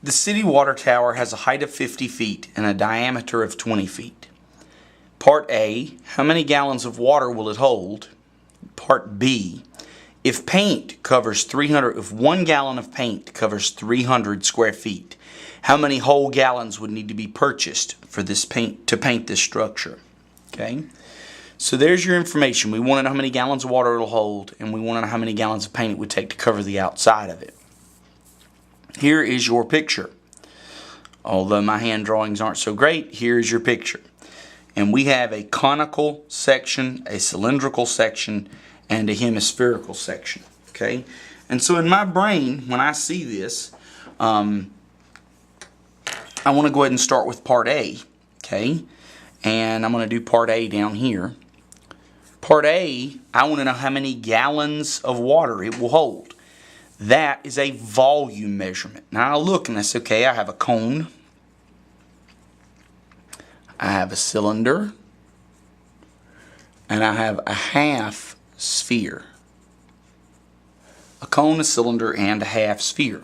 The city water tower has a height of 50 feet and a diameter of 20 feet. Part A, how many gallons of water will it hold? Part B, if 1 gallon of paint covers 300 square feet, how many whole gallons would need to be purchased for this paint to paint this structure? Okay, so there's your information. We want to know how many gallons of water it'll hold, and we want to know how many gallons of paint it would take to cover the outside of it. Here is your picture. Although my hand drawings aren't so great, here is your picture. And we have a conical section, a cylindrical section, and a hemispherical section. Okay? And so in my brain, when I see this, I want to go ahead and start with part A. Okay? And I'm going to do part A down here. Part A, I want to know how many gallons of water it will hold. That is a volume measurement. Now I look and I say, okay, I have a cone, I have a cylinder, and I have a half sphere. A cone, a cylinder, and a half sphere.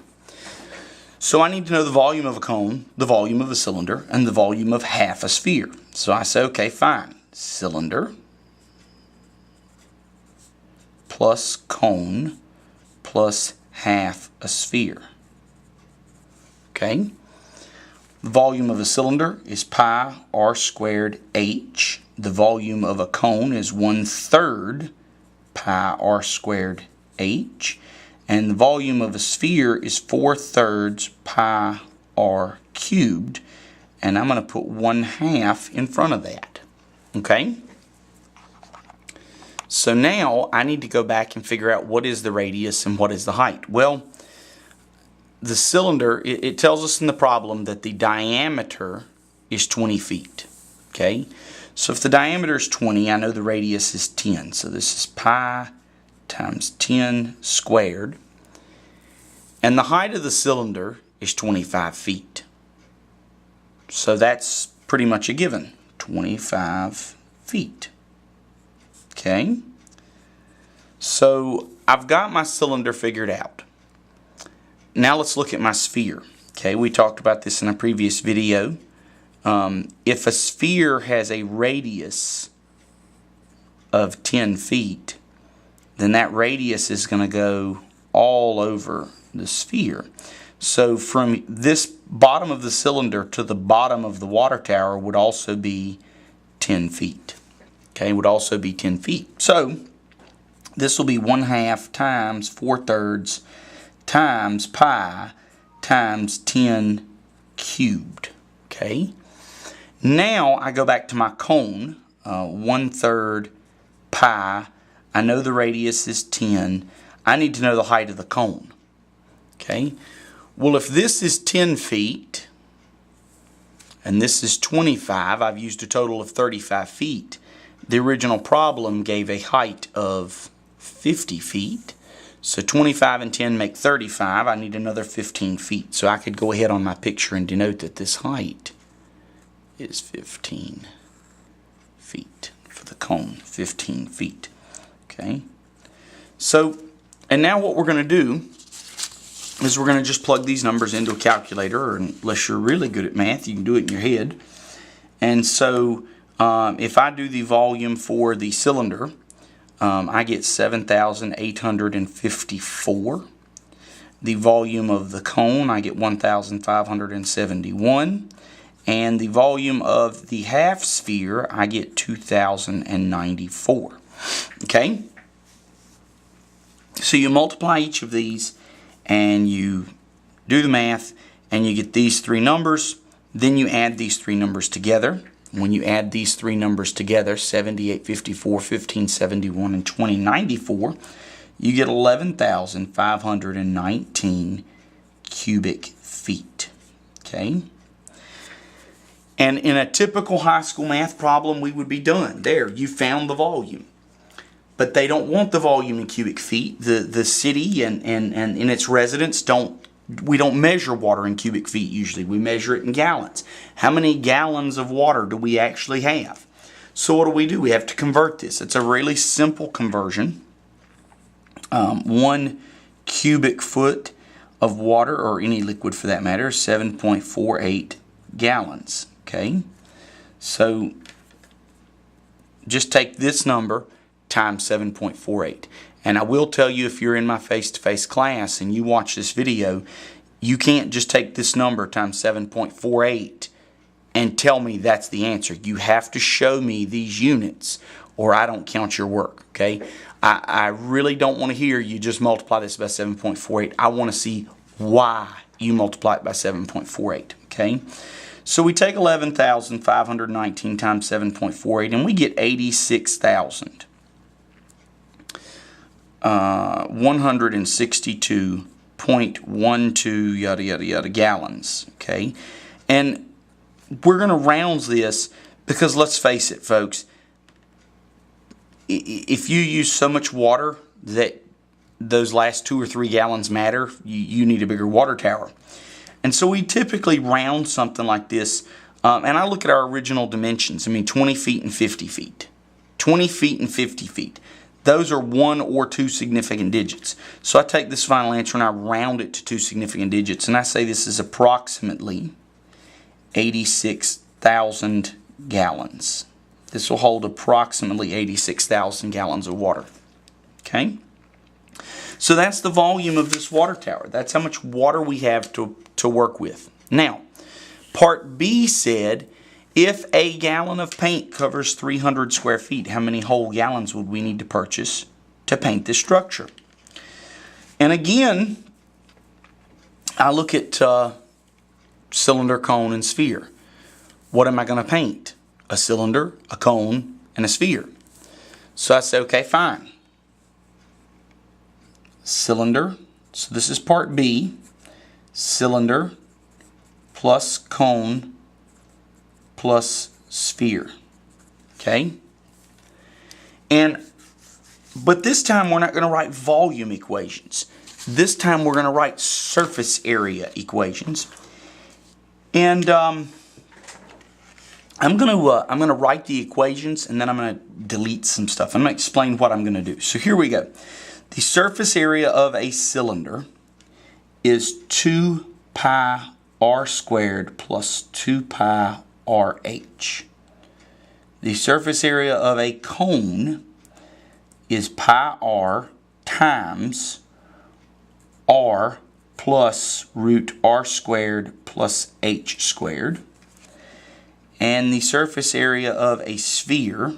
So I need to know the volume of a cone, the volume of a cylinder, and the volume of half a sphere. So I say, okay, fine. Cylinder plus cone plus half a sphere. Okay? The volume of a cylinder is pi r squared h. The volume of a cone is 1/3 pi r squared h. And the volume of a sphere is 4/3 pi r cubed. And I'm going to put 1/2 in front of that. Okay? So now I need to go back and figure out what is the radius and what is the height. Well, the cylinder, it tells us in the problem that the diameter is 20 feet. Okay? So if the diameter is 20, I know the radius is 10. So this is pi times 10 squared. And the height of the cylinder is 25 feet. So that's pretty much a given. 25 feet. Okay, so I've got my cylinder figured out. Now let's look at my sphere. Okay, we talked about this in a previous video. If a sphere has a radius of 10 feet, then that radius is going to go all over the sphere. So from this bottom of the cylinder to the bottom of the water tower would also be 10 feet. Okay, would also be 10 feet. So this will be 1/2 times 4/3 times pi times 10 cubed. Okay. Now I go back to my cone. 1/3 pi. I know the radius is 10. I need to know the height of the cone. Okay. Well, if this is 10 feet and this is 25, I've used a total of 35 feet. The original problem gave a height of 50 feet. So 25 and 10 make 35. I need another 15 feet. So I could go ahead on my picture and denote that this height is 15 feet for the cone. 15 feet. Okay. So, and now what we're going to do is we're going to just plug these numbers into a calculator, or unless you're really good at math, you can do it in your head. And so if I do the volume for the cylinder, I get 7,854. The volume of the cone, I get 1,571. And the volume of the half sphere, I get 2,094. Okay? So you multiply each of these and you do the math and you get these three numbers. Then you add these three numbers together. When you add these three numbers together, 7854, 1571, and 2094, you get 11,519 cubic feet. Okay? And in a typical high school math problem, we would be done. There, you found the volume. But they don't want the volume in cubic feet. The city and its residents we don't measure water in cubic feet usually. We measure it in gallons. How many gallons of water do we actually have? So what do? We have to convert this. It's a really simple conversion. 1 cubic foot of water, or any liquid for that matter, is 7.48 gallons. Okay, so just take this number times 7.48. And I will tell you, if you're in my face-to-face class and you watch this video, you can't just take this number times 7.48 and tell me that's the answer. You have to show me these units or I don't count your work, okay? I really don't want to hear you just multiply this by 7.48. I want to see why you multiply it by 7.48, okay? So we take 11,519 times 7.48 and we get 86,000. 162.12 yada yada yada gallons, okay? And we're going to round this because let's face it, folks, if you use so much water that those last 2 or 3 gallons matter, you need a bigger water tower. And so we typically round something like this, and I look at our original dimensions. I mean, 20 feet and 50 feet. 20 feet and 50 feet. Those are 1 or 2 significant digits. So I take this final answer and I round it to 2 significant digits, and I say this is approximately 86,000 gallons. This will hold approximately 86,000 gallons of water. Okay? So that's the volume of this water tower. That's how much water we have to work with. Now, part B said, if a gallon of paint covers 300 square feet, how many whole gallons would we need to purchase to paint this structure? And again, I look at cylinder, cone, and sphere. What am I going to paint? A cylinder, a cone, and a sphere. So I say, okay, fine. Cylinder, so this is part B, cylinder plus cone plus sphere. Okay? But this time we're not going to write volume equations. This time we're going to write surface area equations. And I'm going to write the equations and then I'm going to delete some stuff. I'm going to explain what I'm going to do. So here we go. The surface area of a cylinder is 2 pi r squared plus 2 pi RH. The surface area of a cone is pi r times r plus root r squared plus h squared. And the surface area of a sphere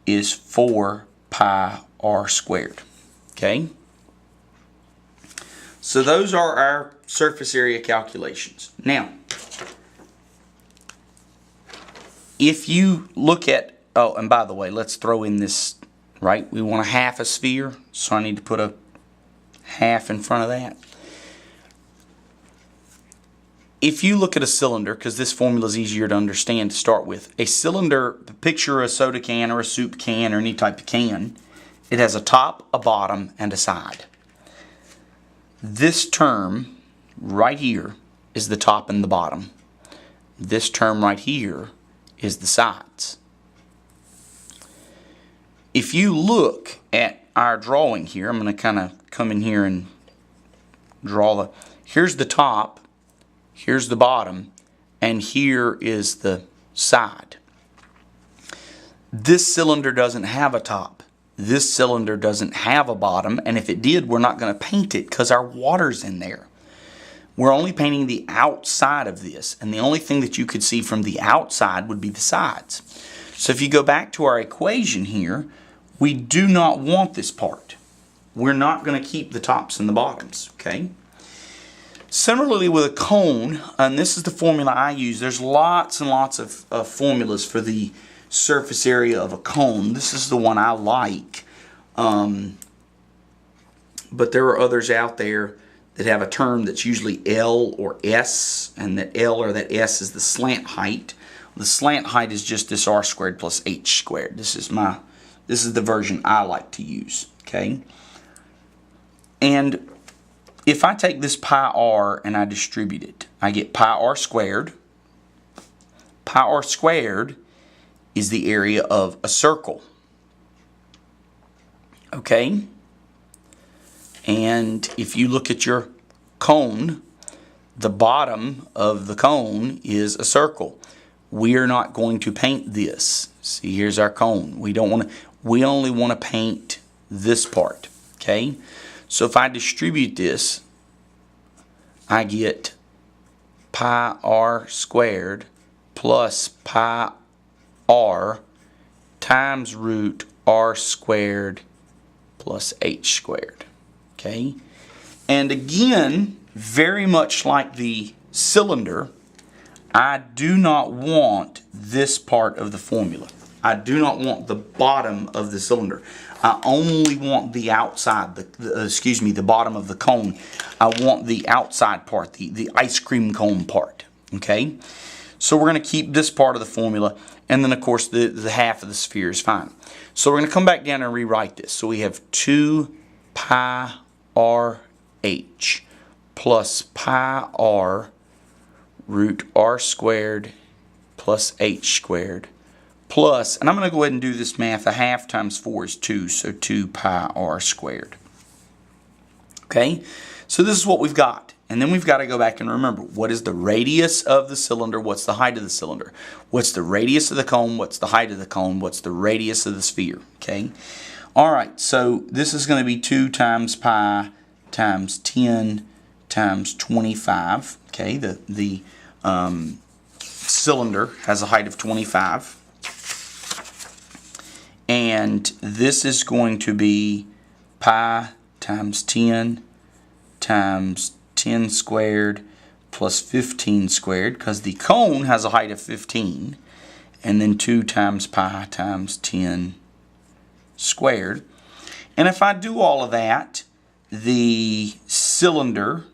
is 4 pi r squared. Okay? So those are our surface area calculations. Now, if you look at, oh, and by the way, let's throw in this, right? We want a half a sphere, so I need to put a half in front of that. If you look at a cylinder, because this formula is easier to understand to start with, a cylinder, picture a soda can or a soup can or any type of can. It has a top, a bottom, and a side. This term right here is the top and the bottom. This term right here is the sides. If you look at our drawing here, I'm going to kind of come in here and draw here's the top, here's the bottom, and here is the side. This cylinder doesn't have a top. This cylinder doesn't have a bottom, and if it did, we're not going to paint it because our water's in there. We're only painting the outside of this, and the only thing that you could see from the outside would be the sides. So if you go back to our equation here, we do not want this part. We're not going to keep the tops and the bottoms, okay? Similarly with a cone, and this is the formula I use. There's lots and lots of formulas for the surface area of a cone. This is the one I like. But there are others out there that have a term that's usually L or S, and that L or that S is the slant height. The slant height is just this r squared plus h squared. This is the version I like to use, okay? And if I take this pi r and I distribute it, I get pi r squared. Pi r squared is the area of a circle, okay? And if you look at your cone, the bottom of the cone is a circle. We are not going to paint this. See, here's our cone. We only want to paint this part. Okay? So if I distribute this, I get pi r squared plus pi r times root r squared plus h squared. Okay? And again, very much like the cylinder, I do not want this part of the formula. I do not want the bottom of the cylinder. I only want the outside, the bottom of the cone. I want the outside part, the ice cream cone part. Okay? So we're going to keep this part of the formula, and then of course the half of the sphere is fine. So we're going to come back down and rewrite this. So we have 2 pi r h plus pi r root r squared plus h squared plus, and I'm going to go ahead and do this math, a half times 4 is 2, so 2 pi r squared. Okay, so this is what we've got. And then we've got to go back and remember, what is the radius of the cylinder? What's the height of the cylinder? What's the radius of the cone? What's the height of the cone? What's the radius of the sphere? Okay, all right, so this is going to be 2 times pi times 10 times 25. Okay, the cylinder has a height of 25. And this is going to be pi times 10 times 10 squared plus 15 squared, because the cone has a height of 15. And then 2 times pi times 10 squared. And if I do all of that, the cylinder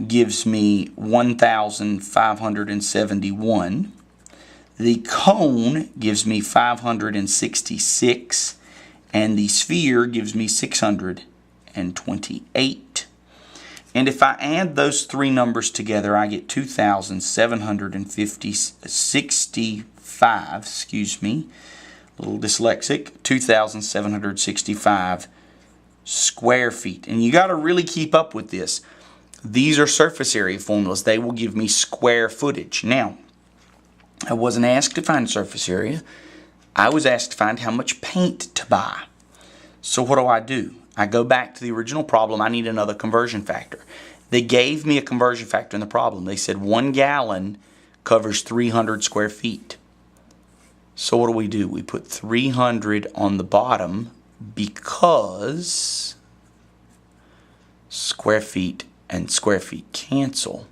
gives me 1,571. The cone gives me 566. And the sphere gives me 628. And if I add those three numbers together, I get 2,765, excuse me, a little dyslexic, 2,765 square feet. And you got to really keep up with this. These are surface area formulas. They will give me square footage. Now, I wasn't asked to find surface area. I was asked to find how much paint to buy. So what do? I go back to the original problem. I need another conversion factor. They gave me a conversion factor in the problem. They said 1 gallon covers 300 square feet. So what do? We put 300 on the bottom because square feet and square feet cancel.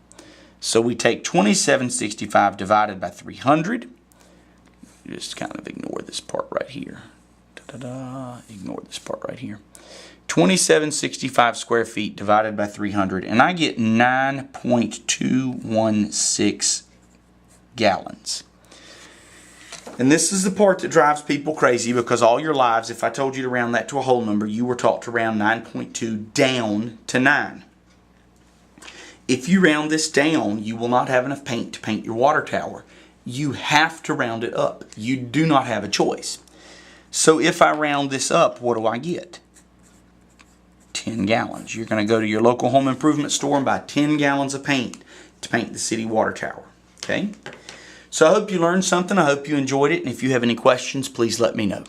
So we take 2765 divided by 300. Just kind of ignore this part right here. Ignore this part right here. 2765 square feet divided by 300, and I get 9.216 gallons. And this is the part that drives people crazy, because all your lives, if I told you to round that to a whole number, you were taught to round 9.2 down to 9. If you round this down, you will not have enough paint to paint your water tower. You have to round it up. You do not have a choice. So if I round this up, what do I get? 10 gallons. You're going to go to your local home improvement store and buy 10 gallons of paint to paint the city water tower. Okay? So I hope you learned something. I hope you enjoyed it. And if you have any questions, please let me know.